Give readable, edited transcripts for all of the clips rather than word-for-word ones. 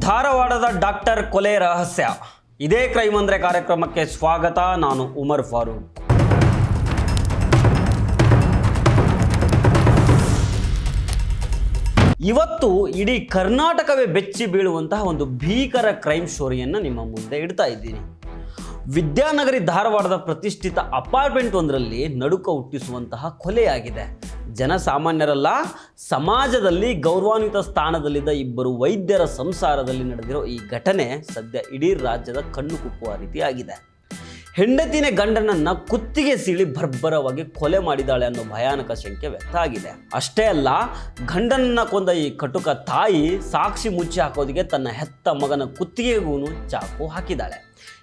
ಧಾರವಾಡದ ಡಾಕ್ಟರ್ ಕೊಲೆ ರಹಸ್ಯ. ಇದೇ ಕ್ರೈಮ್ ಅಂದ್ರೆ ಕಾರ್ಯಕ್ರಮಕ್ಕೆ ಸ್ವಾಗತ. ನಾನು ಉಮರ್ ಫಾರೂಕ್. ಇವತ್ತು ಇಡೀ ಕರ್ನಾಟಕವೇ ಬೆಚ್ಚಿ ಬೀಳುವಂತಹ ಒಂದು ಭೀಕರ ಕ್ರೈಮ್ ಸ್ಟೋರಿಯನ್ನು ನಿಮ್ಮ ಮುಂದೆ ಇಡ್ತಾ ಇದ್ದೀನಿ. ವಿದ್ಯಾನಗರಿ ಧಾರವಾಡದ ಪ್ರತಿಷ್ಠಿತ ಅಪಾರ್ಟ್ಮೆಂಟ್ ಒಂದರಲ್ಲಿ ನಡುಕ ಹುಟ್ಟಿಸುವಂತಹ ಕೊಲೆಯಾಗಿದೆ. ಜನಸಾಮಾನ್ಯರಲ್ಲ, ಸಮಾಜದಲ್ಲಿ ಗೌರವಾನ್ವಿತ ಸ್ಥಾನದಲ್ಲಿದ್ದ ಇಬ್ಬರು ವೈದ್ಯರ ಸಂಸಾರದಲ್ಲಿ ನಡೆದಿರೋ ಈ ಘಟನೆ ಸದ್ಯ ಇಡೀ ರಾಜ್ಯದ ಕಣ್ಣು ಕುಕ್ಕುವ ರೀತಿಯಾಗಿದೆ. ಹೆಂಡತಿನೇ ಗಂಡನನ್ನ ಕುತ್ತಿಗೆ ಸೀಳಿ ಬರ್ಬರವಾಗಿ ಕೊಲೆ ಮಾಡಿದಾಳೆ ಅನ್ನೋ ಭಯಾನಕ ಶಂಕೆ ವ್ಯಕ್ತ ಆಗಿದೆ. ಅಷ್ಟೇ ಅಲ್ಲ, ಗಂಡನನ್ನ ಕೊಂದ ಈ ಕಟುಕ ತಾಯಿ ಸಾಕ್ಷಿ ಮುಚ್ಚಿ ಹಾಕೋದಿಗೆ ತನ್ನ ಹೆತ್ತ ಮಗನ ಕುತ್ತಿಗೆಗೂ ಚಾಕು ಹಾಕಿದಾಳೆ.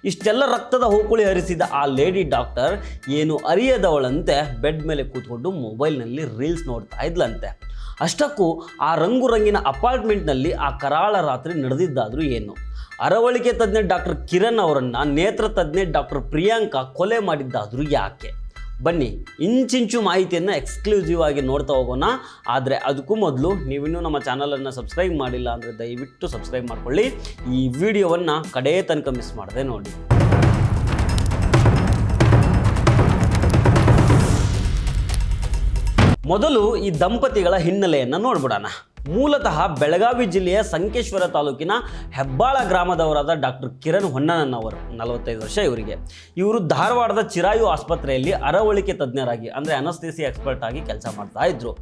ಇಷ್ಟೆಲ್ಲ ರಕ್ತದ ಹೂಕುಳಿ ಹರಿಸಿದ ಆ ಲೇಡಿ ಡಾಕ್ಟರ್ ಏನು ಅರಿಯದವಳಂತೆ ಬೆಡ್ ಮೇಲೆ ಕೂತ್ಕೊಂಡು ಮೊಬೈಲ್ನಲ್ಲಿ ರೀಲ್ಸ್ ನೋಡ್ತಾ ಇದ್ಲಂತೆ. ಅಷ್ಟಕ್ಕೂ ಆ ರಂಗುರಂಗಿನ ಅಪಾರ್ಟ್ಮೆಂಟ್ನಲ್ಲಿ ಆ ಕರಾಳ ರಾತ್ರಿ ನಡೆದಿದ್ದಾದರೂ ಏನು? ಅರವಳಿಕೆ ತಜ್ಞೆ ಡಾಕ್ಟರ್ ಕಿರಣ್ ಅವರನ್ನು ನೇತ್ರ ತಜ್ಞೆ ಡಾಕ್ಟರ್ ಪ್ರಿಯಾಂಕಾ ಕೊಲೆ ಮಾಡಿದ್ದಾದರೂ ಯಾಕೆ? ಬನ್ನಿ, ಇಂಚಿಂಚು ಮಾಹಿತಿಯನ್ನು ಎಕ್ಸ್ಕ್ಲೂಸಿವ್ ಆಗಿ ನೋಡ್ತಾ ಹೋಗೋಣ. ಆದರೆ ಅದಕ್ಕೂ ಮೊದಲು ನೀವಿನ್ನೂ ನಮ್ಮ ಚಾನಲನ್ನು ಸಬ್ಸ್ಕ್ರೈಬ್ ಮಾಡಿಲ್ಲ ಅಂದರೆ ದಯವಿಟ್ಟು ಸಬ್ಸ್ಕ್ರೈಬ್ ಮಾಡ್ಕೊಳ್ಳಿ. ಈ ವಿಡಿಯೋವನ್ನು ಕಡೇ ತನಕ ಮಿಸ್ ಮಾಡದೆ ನೋಡಿ. ಮೊದಲು ಈ ದಂಪತಿಗಳ ಹಿನ್ನೆಲೆಯನ್ನು ನೋಡ್ಬಿಡೋಣ. ಮೂಲತಃ ಬೆಳಗಾವಿ ಜಿಲ್ಲೆಯ ಸಂಕೇಶ್ವರ ತಾಲೂಕಿನ ಹೆಬ್ಬಾಳ ಗ್ರಾಮದವರಾದ ಡಾಕ್ಟರ್ ಕಿರಣ್ ಹೊನ್ನಣ್ಣನವರು, 45 ವರ್ಷ ಇವರಿಗೆ. ಇವರು ಧಾರವಾಡದ ಚಿರಾಯು ಆಸ್ಪತ್ರೆಯಲ್ಲಿ ಅರವಳಿಕೆ ತಜ್ಞರಾಗಿ ಅಂದರೆ ಅನಸ್ತೇಸಿಯಾ ಎಕ್ಸ್ಪರ್ಟ್ ಆಗಿ ಕೆಲಸ ಮಾಡ್ತಾ ಇದ್ರು.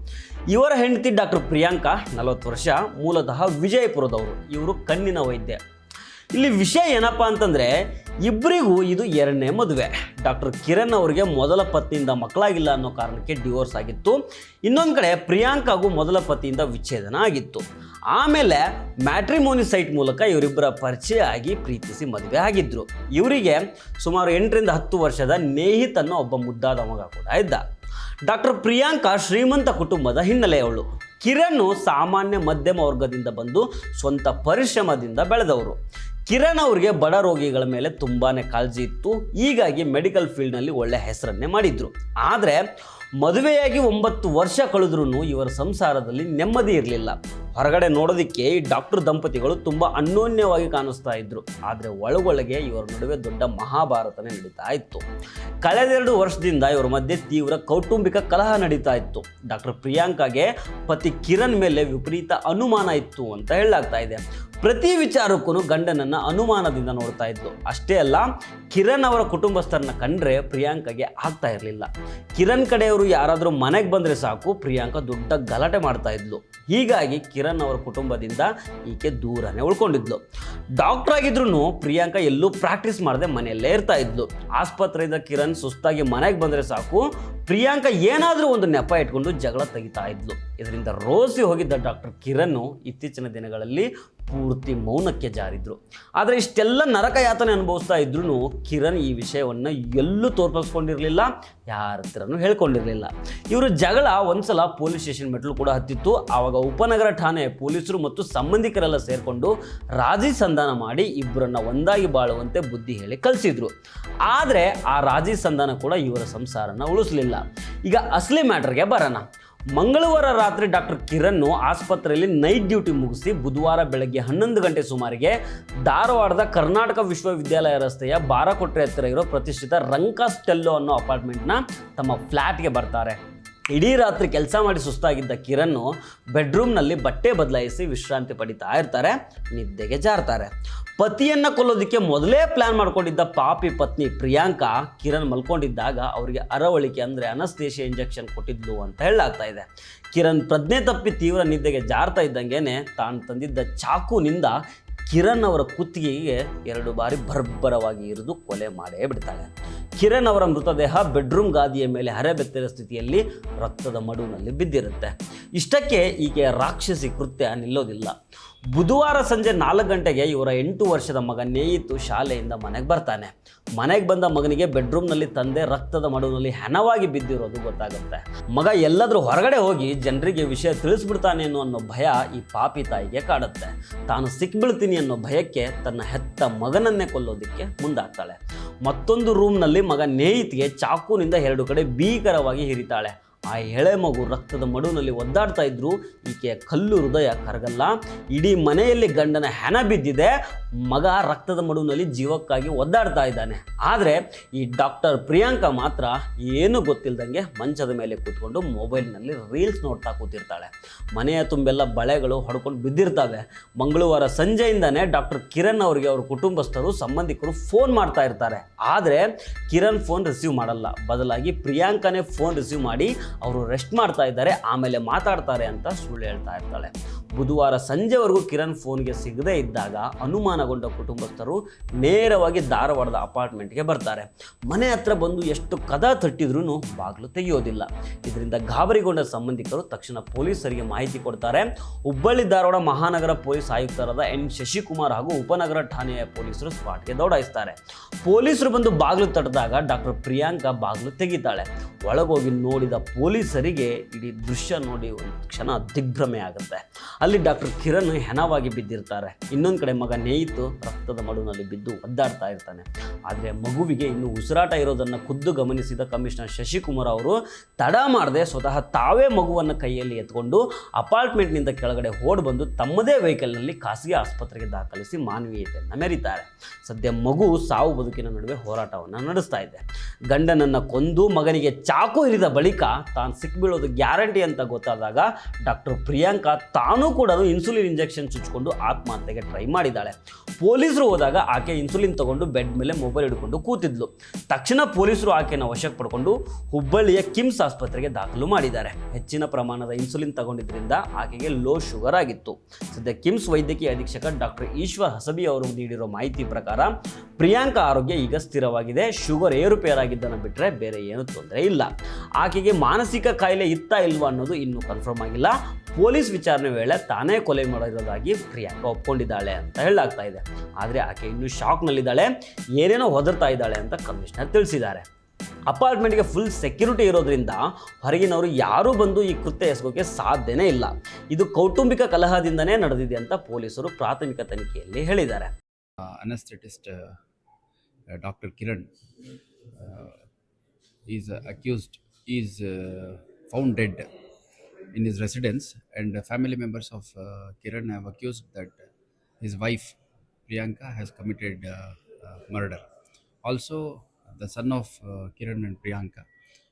ಇವರ ಹೆಂಡತಿ ಡಾಕ್ಟರ್ ಪ್ರಿಯಾಂಕಾ 40 ವರ್ಷ, ಮೂಲತಃ ವಿಜಯಪುರದವರು. ಇವರು ಕಣ್ಣಿನ ವೈದ್ಯ. ಇಲ್ಲಿ ವಿಷಯ ಏನಪ್ಪ ಅಂತಂದರೆ, ಇಬ್ಬರಿಗೂ ಇದು 2ನೇ ಮದುವೆ. ಡಾಕ್ಟರ್ ಕಿರಣ್ ಅವರಿಗೆ ಮೊದಲ ಪತ್ನಿಯಿಂದ ಮಕ್ಕಳಾಗಿಲ್ಲ ಅನ್ನೋ ಕಾರಣಕ್ಕೆ ಡಿವೋರ್ಸ್ ಆಗಿತ್ತು. ಇನ್ನೊಂದು ಕಡೆ ಪ್ರಿಯಾಂಕಾಗೂ ಮೊದಲ ಪತಿಯಿಂದ ವಿಚ್ಛೇದನ ಆಗಿತ್ತು. ಆಮೇಲೆ ಮ್ಯಾಟ್ರಿಮೋನಿ ಸೈಟ್ ಮೂಲಕ ಇವರಿಬ್ಬರ ಪರಿಚಯ ಆಗಿ ಪ್ರೀತಿಸಿ ಮದುವೆ ಆಗಿದ್ದರು. ಇವರಿಗೆ ಸುಮಾರು 8 ರಿಂದ 10 ವರ್ಷದ ನೇಹಿತ್ ಅನ್ನೋ ಒಬ್ಬ ಮುದ್ದಾದ ಮಗ ಕೂಡ ಇದ್ದ. ಡಾಕ್ಟರ್ ಪ್ರಿಯಾಂಕಾ ಶ್ರೀಮಂತ ಕುಟುಂಬದ ಹಿನ್ನೆಲೆಯವಳು. ಕಿರಣ್ ಸಾಮಾನ್ಯ ಮಧ್ಯಮ ವರ್ಗದಿಂದ ಬಂದು ಸ್ವಂತ ಪರಿಶ್ರಮದಿಂದ ಬೆಳೆದವರು. ಕಿರಣ್ ಅವರಿಗೆ ಬಡ ರೋಗಿಗಳ ಮೇಲೆ ತುಂಬಾ ಕಾಳಜಿ ಇತ್ತು. ಹೀಗಾಗಿ ಮೆಡಿಕಲ್ ಫೀಲ್ಡ್ನಲ್ಲಿ ಒಳ್ಳೆ ಹೆಸರನ್ನೇ ಮಾಡಿದ್ರು. ಆದರೆ ಮದುವೆಯಾಗಿ 9 ವರ್ಷ ಕಳೆದ್ರೂ ಇವರ ಸಂಸಾರದಲ್ಲಿ ನೆಮ್ಮದಿ ಇರಲಿಲ್ಲ. ಹೊರಗಡೆ ನೋಡೋದಕ್ಕೆ ಈ ಡಾಕ್ಟರ್ ದಂಪತಿಗಳು ತುಂಬ ಅನ್ಯೋನ್ಯವಾಗಿ ಕಾಣಿಸ್ತಾ ಇದ್ರು. ಆದರೆ ಒಳಗೊಳಗೆ ಇವರ ನಡುವೆ ದೊಡ್ಡ ಮಹಾಭಾರತನೇ ನಡೀತಾ ಇತ್ತು. ಕಳೆದ 2 ವರ್ಷದಿಂದ ಇವರ ಮಧ್ಯೆ ತೀವ್ರ ಕೌಟುಂಬಿಕ ಕಲಹ ನಡೀತಾ ಇತ್ತು. ಡಾಕ್ಟರ್ ಪ್ರಿಯಾಂಕಾಗೆ ಪತಿ ಕಿರಣ್ ಮೇಲೆ ವಿಪರೀತ ಅನುಮಾನ ಇತ್ತು ಅಂತ ಹೇಳಲಾಗ್ತಾ ಇದೆ. ಪ್ರತಿ ವಿಚಾರಕ್ಕೂ ಗಂಡನನ್ನು ಅನುಮಾನದಿಂದ ನೋಡ್ತಾ ಇದ್ಲು. ಅಷ್ಟೇ ಅಲ್ಲ, ಕಿರಣ್ ಅವರ ಕುಟುಂಬಸ್ಥರನ್ನ ಕಂಡ್ರೆ ಪ್ರಿಯಾಂಕಾಗೆ ಆಗ್ತಾ ಇರಲಿಲ್ಲ. ಕಿರಣ್ ಕಡೆಯವರು ಯಾರಾದರೂ ಮನೆಗೆ ಬಂದರೆ ಸಾಕು, ಪ್ರಿಯಾಂಕಾ ದೊಡ್ಡ ಗಲಾಟೆ ಮಾಡ್ತಾ ಇದ್ಲು. ಹೀಗಾಗಿ ಕಿರಣ್ ಅವರ ಕುಟುಂಬದಿಂದ ಈಕೆ ದೂರನೇ ಉಳ್ಕೊಂಡಿದ್ಲು. ಡಾಕ್ಟರ್ ಆಗಿದ್ರು ಪ್ರಿಯಾಂಕಾ ಎಲ್ಲೂ ಪ್ರಾಕ್ಟೀಸ್ ಮಾಡದೆ ಮನೆಯಲ್ಲೇ ಇರ್ತಾ ಇದ್ಲು. ಆಸ್ಪತ್ರೆಯಿಂದ ಕಿರಣ್ ಸುಸ್ತಾಗಿ ಮನೆಗೆ ಬಂದರೆ ಸಾಕು, ಪ್ರಿಯಾಂಕಾ ಏನಾದರೂ ಒಂದು ನೆಪ ಇಟ್ಕೊಂಡು ಜಗಳ ತೆಗಿತಾ ಇದ್ಲು. ಇದರಿಂದ ರೋಸಿ ಹೋಗಿದ್ದ ಡಾಕ್ಟರ್ ಕಿರಣ್ ಇತ್ತೀಚಿನ ದಿನಗಳಲ್ಲಿ ಪೂರ್ತಿ ಮೌನಕ್ಕೆ ಜಾರಿದ್ರು. ಆದರೆ ಇಷ್ಟೆಲ್ಲ ನರಕ ಯಾತನೆ ಅನುಭವಿಸ್ತಾ ಇದ್ರೂ ಕಿರಣ್ ಈ ವಿಷಯವನ್ನು ಎಲ್ಲೂ ತೋರ್ಪಿಸ್ಕೊಂಡಿರಲಿಲ್ಲ, ಯಾರ ಹತ್ರನೂ ಹೇಳ್ಕೊಂಡಿರಲಿಲ್ಲ. ಇವರು ಜಗಳ ಒಂದ್ಸಲ ಪೊಲೀಸ್ ಸ್ಟೇಷನ್ ಮೆಟ್ಲು ಕೂಡ ಹತ್ತಿತ್ತು. ಆವಾಗ ಉಪನಗರ ಠಾಣೆ ಪೊಲೀಸರು ಮತ್ತು ಸಂಬಂಧಿಕರೆಲ್ಲ ಸೇರಿಕೊಂಡು ರಾಜಿ ಸಂಧಾನ ಮಾಡಿ ಇಬ್ಬರನ್ನ ಒಂದಾಗಿ ಬಾಳುವಂತೆ ಬುದ್ಧಿ ಹೇಳಿ ಕಳಿಸಿದ್ರು. ಆದರೆ ಆ ರಾಜಿ ಸಂಧಾನ ಕೂಡ ಇವರ ಸಂಸಾರನ ಉಳಿಸಲಿಲ್ಲ. ಈಗ ಅಸಲಿ ಮ್ಯಾಟರ್ಗೆ ಬರೋಣ. ಮಂಗಳವಾರ ರಾತ್ರಿ ಡಾಕ್ಟರ್ ಕಿರಣ್ ಆಸ್ಪತ್ರೆಯಲ್ಲಿ ನೈಟ್ ಡ್ಯೂಟಿ ಮುಗಿಸಿ ಬುಧವಾರ ಬೆಳಗ್ಗೆ 11 ಗಂಟೆ ಸುಮಾರಿಗೆ ಧಾರವಾಡದ ಕರ್ನಾಟಕ ವಿಶ್ವವಿದ್ಯಾಲಯ ರಸ್ತೆಯ ಬಾರಕೊಟ್ರೆ ಹತ್ತಿರ ಇರೋ ಪ್ರತಿಷ್ಠಿತ ರಂಕಾಸ್ಟೆಲ್ಲೋ ಅನ್ನೋ ಅಪಾರ್ಟ್ಮೆಂಟ್ನ ತಮ್ಮ ಫ್ಲ್ಯಾಟ್ಗೆ ಬರ್ತಾರೆ. ಇಡೀ ರಾತ್ರಿ ಕೆಲಸ ಮಾಡಿ ಸುಸ್ತಾಗಿದ್ದ ಕಿರಣ್ ಬೆಡ್ರೂಮ್ನಲ್ಲಿ ಬಟ್ಟೆ ಬದಲಾಯಿಸಿ ವಿಶ್ರಾಂತಿ ಪಡಿತಾ ಇರ್ತಾರೆ. ನಿದ್ದೆಗೆ ಜಾರ್ತಾರೆ. ಪತಿಯನ್ನು ಕೊಲ್ಲೋದಕ್ಕೆ ಮೊದಲೇ ಪ್ಲ್ಯಾನ್ ಮಾಡ್ಕೊಂಡಿದ್ದ ಪಾಪಿ ಪತ್ನಿ ಪ್ರಿಯಾಂಕಾ ಕಿರಣ್ ಮಲ್ಕೊಂಡಿದ್ದಾಗ ಅವರಿಗೆ ಅರವಳಿಕೆ ಅಂದರೆ ಅನಸ್ತೇಶಿಯಾ ಇಂಜೆಕ್ಷನ್ ಕೊಟ್ಟಿದ್ಲು ಅಂತ ಹೇಳಲಾಗ್ತಾ ಇದೆ. ಕಿರಣ್ ಪ್ರಜ್ಞೆ ತಪ್ಪಿ ತೀವ್ರ ನಿದ್ದೆಗೆ ಜಾರ್ತಾ ಇದ್ದಂಗೆ ತಾನು ತಂದಿದ್ದ ಚಾಕುನಿಂದ ಕಿರಣ್ ಅವರ ಕುತ್ತಿಗೆಗೆ 2 ಬಾರಿ ಬರ್ಬರವಾಗಿ ಇರಿದು ಕೊಲೆ ಮಾಡೇ ಬಿಡ್ತಾಳೆ. ಕಿರಣ್ ಅವರ ಮೃತದೇಹ ಬೆಡ್ರೂಮ್ ಗಾದಿಯ ಮೇಲೆ ಹರೆಬೆತ್ತದ ಸ್ಥಿತಿಯಲ್ಲಿ ರಕ್ತದ ಮಡುವಿನಲ್ಲಿ ಬಿದ್ದಿರುತ್ತೆ. ಇಷ್ಟಕ್ಕೆ ಈಕೆಯ ರಾಕ್ಷಸಿ ಕೃತ್ಯ ನಿಲ್ಲೋದಿಲ್ಲ. ಬುಧವಾರ ಸಂಜೆ 4 ಗಂಟೆಗೆ ಇವರ 8 ವರ್ಷದ ಮಗ ನೇಯಿತು ಶಾಲೆಯಿಂದ ಮನೆಗೆ ಬರ್ತಾನೆ. ಮನೆಗೆ ಬಂದ ಮಗನಿಗೆ ಬೆಡ್ರೂಮ್ನಲ್ಲಿ ತಂದೆ ರಕ್ತದ ಮಡುವಿನಲ್ಲಿ ಹೆಣವಾಗಿ ಬಿದ್ದಿರೋದು ಗೊತ್ತಾಗುತ್ತೆ. ಮಗ ಎಲ್ಲಾದರೂ ಹೊರಗಡೆ ಹೋಗಿ ಜನರಿಗೆ ವಿಷಯ ತಿಳಿಸ್ಬಿಡ್ತಾನೆ ಅನ್ನೋ ಭಯ ಈ ಪಾಪಿ ತಾಯಿಗೆ ಕಾಡುತ್ತೆ. ತಾನು ಸಿಕ್ಬಿಡ್ತೀನಿ ಅನ್ನೋ ಭಯಕ್ಕೆ ತನ್ನ ಹೆತ್ತ ಮಗನನ್ನೇ ಕೊಲ್ಲೋದಕ್ಕೆ ಮುಂದಾಗ್ತಾಳೆ. ಮತ್ತೊಂದು ರೂಮ್ನಲ್ಲಿ ಮಗ ನೇಯಿತ್ಗೆ ಚಾಕುನಿಂದ 2 ಕಡೆ ಭೀಕರವಾಗಿ ಹಿರಿತಾಳೆ. ಆ ಎಳೆ ಮಗು ರಕ್ತದ ಮಡುವಿನಲ್ಲಿ ಒದ್ದಾಡ್ತಾ ಇದ್ರು ಈಕೆಯ ಕಲ್ಲು ಹೃದಯ ಕರಗಲ್ಲ. ಇಡೀ ಮನೆಯಲ್ಲಿ ಗಂಡನ ಹೆಣ ಬಿದ್ದಿದೆ, ಮಗ ರಕ್ತದ ಮಡುವಿನಲ್ಲಿ ಜೀವಕ್ಕಾಗಿ ಒದ್ದಾಡ್ತಾ ಇದ್ದಾನೆ. ಆದರೆ ಈ ಡಾಕ್ಟರ್ ಪ್ರಿಯಾಂಕಾ ಮಾತ್ರ ಏನು ಗೊತ್ತಿಲ್ಲದಂಗೆ ಮಂಚದ ಮೇಲೆ ಕೂತ್ಕೊಂಡು ಮೊಬೈಲ್ನಲ್ಲಿ ರೀಲ್ಸ್ ನೋಡ್ತಾ ಕೂತಿರ್ತಾಳೆ. ಮನೆಯ ತುಂಬೆಲ್ಲ ಬಳೆಗಳು ಹೊಡ್ಕೊಂಡು ಬಿದ್ದಿರ್ತವೆ. ಮಂಗಳವಾರ ಸಂಜೆಯಿಂದನೇ ಡಾಕ್ಟರ್ ಕಿರಣ್ ಅವರಿಗೆ ಅವ್ರ ಕುಟುಂಬಸ್ಥರು ಸಂಬಂಧಿಕರು ಫೋನ್ ಮಾಡ್ತಾ ಇರ್ತಾರೆ. ಆದರೆ ಕಿರಣ್ ಫೋನ್ ರಿಸೀವ್ ಮಾಡಲ್ಲ, ಬದಲಾಗಿ ಪ್ರಿಯಾಂಕಾನೇ ಫೋನ್ ರಿಸೀವ್ ಮಾಡಿ ಅವರು ರೆಸ್ಟ್ ಮಾಡ್ತಾ ಇದ್ದಾರೆ, ಆಮೇಲೆ ಮಾತಾಡ್ತಾರೆ ಅಂತ ಸುಳ್ಳು ಹೇಳ್ತಾ ಇರ್ತಾಳೆ. ಬುಧವಾರ ಸಂಜೆವರೆಗೂ ಕಿರಣ್ ಫೋನ್ಗೆ ಸಿಗದೇ ಇದ್ದಾಗ ಅನುಮಾನಗೊಂಡ ಕುಟುಂಬಸ್ಥರು ನೇರವಾಗಿ ಧಾರವಾಡದ ಅಪಾರ್ಟ್ಮೆಂಟ್ಗೆ ಬರ್ತಾರೆ. ಮನೆ ಹತ್ರ ಬಂದು ಎಷ್ಟು ಕದ ತಟ್ಟಿದ್ರೂ ಬಾಗಿಲು ತೆಗೆಯೋದಿಲ್ಲ. ಇದರಿಂದ ಗಾಬರಿಗೊಂಡ ಸಂಬಂಧಿಕರು ತಕ್ಷಣ ಪೊಲೀಸರಿಗೆ ಮಾಹಿತಿ ಕೊಡ್ತಾರೆ. ಹುಬ್ಬಳ್ಳಿ ಧಾರವಾಡ ಮಹಾನಗರ ಪೊಲೀಸ್ ಆಯುಕ್ತರಾದ ಎನ್ ಶಶಿಕುಮಾರ್ ಹಾಗೂ ಉಪನಗರ ಠಾಣೆಯ ಪೊಲೀಸರು ಸ್ಪಾಟ್ಗೆ ದೌಡಾಯಿಸ್ತಾರೆ. ಪೊಲೀಸರು ಬಂದು ಬಾಗಿಲು ತಟ್ಟಿದಾಗ ಡಾಕ್ಟರ್ ಪ್ರಿಯಾಂಕಾ ಬಾಗಿಲು ತೆಗಿತಾಳೆ. ಒಳಗೋಗಿ ನೋಡಿದ ಪೊಲೀಸರಿಗೆ ಇಡೀ ದೃಶ್ಯ ನೋಡಿ ಒಂದು ಕ್ಷಣ ದಿಗ್ಭ್ರಮೆ ಆಗುತ್ತೆ. ಅಲ್ಲಿ ಡಾಕ್ಟರ್ ಕಿರಣ್ ಹೆಣವಾಗಿ ಬಿದ್ದಿರ್ತಾರೆ. ಇನ್ನೊಂದು ಕಡೆ ಮಗ ನೇಯಿತು ರಕ್ತದ ಮಡುವಿನಲ್ಲಿ ಬಿದ್ದು ಒದ್ದಾಡ್ತಾ ಇರ್ತಾನೆ. ಆದರೆ ಮಗುವಿಗೆ ಇನ್ನೂ ಉಸಿರಾಟ ಇರೋದನ್ನು ಖುದ್ದು ಗಮನಿಸಿದ ಕಮಿಷನರ್ ಶಶಿಕುಮಾರ್ ಅವರು ತಡ ಮಾಡದೆ ಸ್ವತಃ ತಾವೇ ಮಗುವನ್ನು ಕೈಯಲ್ಲಿ ಎತ್ಕೊಂಡು ಅಪಾರ್ಟ್ಮೆಂಟ್ನಿಂದ ಕೆಳಗಡೆ ಓಡಿ ಬಂದು ತಮ್ಮದೇ ವೆಹಿಕಲ್ನಲ್ಲಿ ಖಾಸಗಿ ಆಸ್ಪತ್ರೆಗೆ ದಾಖಲಿಸಿ ಮಾನವೀಯತೆಯನ್ನು ಮೆರೀತಾರೆ. ಸದ್ಯ ಮಗು ಸಾವು ಬದುಕಿನ ನಡುವೆ ಹೋರಾಟವನ್ನು ನಡೆಸ್ತಾ ಇದೆ. ಗಂಡನನ್ನು ಕೊಂದು ಮಗನಿಗೆ ಚಾಕು ಇರಿದ ಬಳಿಕ ತಾನು ಸಿಕ್ಬೀಳೋದು ಗ್ಯಾರಂಟಿ ಅಂತ ಗೊತ್ತಾದಾಗ ಡಾಕ್ಟರ್ ಪ್ರಿಯಾಂಕಾ ತಾನೂ ಕೂಡ ಇನ್ಸುಲಿನ್ ಇಂಜೆಕ್ಷನ್ ಚುಚ್ಚಿಕೊಂಡು ಆತ್ಮಹತ್ಯೆಗೆ ಟ್ರೈ ಮಾಡಿದ್ದಾಳೆ. ಪೊಲೀಸರು ಹೋದಾಗ ಆಕೆ ಇನ್ಸುಲಿನ್ ತಗೊಂಡು ಬೆಡ್ ಮೇಲೆ ಮೊಬೈಲ್ ಹಿಡ್ಕೊಂಡು ಕೂತಿದ್ಲು. ತಕ್ಷಣ ಪೊಲೀಸರು ಆಕೆಯನ್ನು ವಶಕ್ಕೆ ಪಡ್ಕೊಂಡು ಹುಬ್ಬಳ್ಳಿಯ ಕಿಮ್ಸ್ ಆಸ್ಪತ್ರೆಗೆ ದಾಖಲು ಮಾಡಿದ್ದಾರೆ. ಹೆಚ್ಚಿನ ಪ್ರಮಾಣದ ಇನ್ಸುಲಿನ್ ತಗೊಂಡಿದ್ದರಿಂದ ಆಕೆಗೆ ಲೋ ಶುಗರ್ ಆಗಿತ್ತು. ಸದ್ಯ ಕಿಮ್ಸ್ ವೈದ್ಯಕೀಯ ಅಧೀಕ್ಷಕ ಡಾಕ್ಟರ್ ಈಶ್ವರ್ ಹಸಬಿ ಅವರು ನೀಡಿರೋ ಮಾಹಿತಿ ಪ್ರಕಾರ ಪ್ರಿಯಾಂಕಾ ಆರೋಗ್ಯ ಈಗ ಸ್ಥಿರವಾಗಿದೆ. ಶುಗರ್ ಏರುಪೇರಾಗಿದ್ದನ್ನು ಬಿಟ್ಟರೆ ಬೇರೆ ಏನೂ ತೊಂದರೆ ಇಲ್ಲ. ಆಕೆಗೆ ಮಾನಸಿಕ ಕಾಯಿಲೆ ಇತ್ತಾ ಇಲ್ವಾ ಅನ್ನೋದು ಇನ್ನೂ ಕನ್ಫರ್ಮ್ ಆಗಿಲ್ಲ. ಪೊಲೀಸ್ ವಿಚಾರಣೆ ವೇಳೆ ತಾನೇ ಕೊಲೆ ಮಾಡಿರೋದಾಗಿ ಪ್ರಿಯಾಂಕಾ ಒಪ್ಕೊಂಡಿದ್ದಾಳೆ ಅಂತ ಹೇಳಲಾಗ್ತಾ ಇದೆ. ಆದರೆ ಆಕೆ ಇನ್ನೂ ಶಾಕ್ನಲ್ಲಿದ್ದಾಳೆ, ಏನೇನೋ ಒದರ್ತಾ ಇದ್ದಾಳೆ ಅಂತ ಕಮಿಷನರ್ ತಿಳಿಸಿದ್ದಾರೆ. ಅಪಾರ್ಟ್ಮೆಂಟ್ಗೆ ಫುಲ್ ಸೆಕ್ಯೂರಿಟಿ ಇರೋದ್ರಿಂದ ಹೊರಗಿನವರು ಯಾರೂ ಬಂದು ಈ ಕೃತ್ಯ ಎಸಗೋಕೆ ಸಾಧ್ಯನೇ ಇಲ್ಲ. ಇದು ಕೌಟುಂಬಿಕ ಕಲಹದಿಂದನೇ ನಡೆದಿದೆ ಅಂತ ಪೊಲೀಸರು ಪ್ರಾಥಮಿಕ ತನಿಖೆಯಲ್ಲಿ ಹೇಳಿದ್ದಾರೆ. Anesthetist Dr. Kiran is accused, is found dead in his residence, and family members of Kiran have accused that his wife Priyanka has committed murder. Also, the son of Kiran and Priyanka,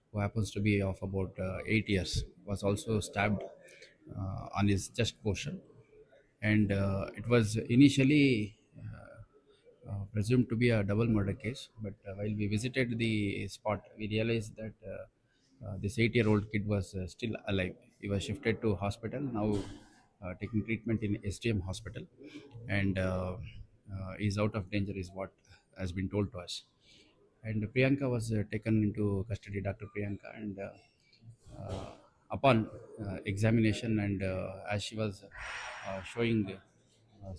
who happens to be of about 8 years, was also stabbed on his chest portion, and it was initially presumed to be a double murder case, but while we visited the spot, we realized that this 8-year-old kid was still alive. He was shifted to hospital, now taking treatment in STM hospital, and is out of danger is what has been told to us. And Priyanka was taken into custody, Dr. Priyanka, and upon examination, and as she was showing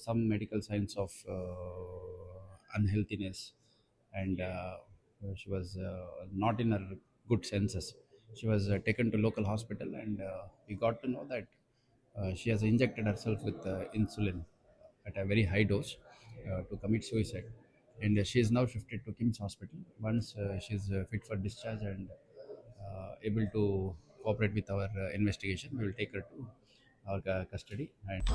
some medical signs of unhealthiness, and she was not in her good senses, she was taken to local hospital, and we got to know that she has injected herself with insulin at a very high dose to commit suicide, and she is now shifted to Kims Hospital. Once she is fit for discharge and able to cooperate with our investigation, we will take her to our custody. And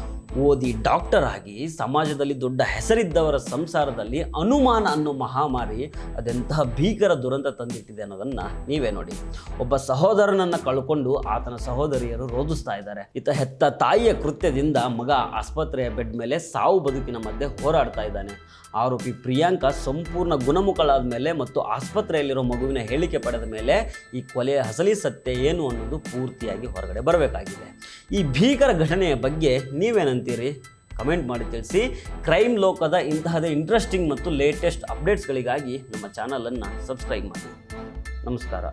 ಓದಿ doctor ಆಗಿ ಸಮಾಜದಲ್ಲಿ ದೊಡ್ಡ ಹೆಸರಿದ್ದವರ ಸಂಸಾರದಲ್ಲಿ ಅನುಮಾನ ಅನ್ನೋ ಮಹಾಮಾರಿ ಅದೆಂತಹ ಭೀಕರ ದುರಂತ ತಂದಿಟ್ಟಿದೆ ಅನ್ನೋದನ್ನ ನೀವೇ ನೋಡಿ. ಒಬ್ಬ ಸಹೋದರನನ್ನ ಕಳ್ಕೊಂಡು ಆತನ ಸಹೋದರಿಯರು ರೋಧಿಸ್ತಾ ಇದ್ದಾರೆ. ಈತ ಹೆತ್ತ ತಾಯಿಯ ಕೃತ್ಯದಿಂದ ಮಗ ಆಸ್ಪತ್ರೆಯ ಬೆಡ್ ಮೇಲೆ ಸಾವು ಬದುಕಿನ ಮಧ್ಯೆ ಹೋರಾಡ್ತಾ ಇದ್ದಾನೆ. ಆರೋಪಿ ಪ್ರಿಯಾಂಕಾ ಸಂಪೂರ್ಣ ಗುಣಮುಖಳಾದ ಮೇಲೆ ಮತ್ತು ಆಸ್ಪತ್ರೆಯಲ್ಲಿರೋ ಮಗುವಿನ ಹೇಳಿಕೆ ಪಡೆದ ಮೇಲೆ ಈ ಕೊಲೆಯ ಅಸಲಿ ಸತ್ಯ ಏನು ಅನ್ನೋದು ಪೂರ್ತಿಯಾಗಿ ಹೊರಗಡೆ ಬರಬೇಕಾಗಿದೆ. ಈ ಭೀಕರ ಘಟನೆಯ ಬಗ್ಗೆ ನೀವೇನಂತೀರಿ? ಕಮೆಂಟ್ ಮಾಡಿ ತಿಳಿಸಿ. ಕ್ರೈಮ್ ಲೋಕದ ಇಂತಹದೇ ಇಂಟ್ರೆಸ್ಟಿಂಗ್ ಮತ್ತು ಲೇಟೆಸ್ಟ್ ಅಪ್ಡೇಟ್ಸ್ಗಳಿಗಾಗಿ ನಮ್ಮ ಚಾನಲನ್ನು ಸಬ್ಸ್ಕ್ರೈಬ್ ಮಾಡಿ. ನಮಸ್ಕಾರ.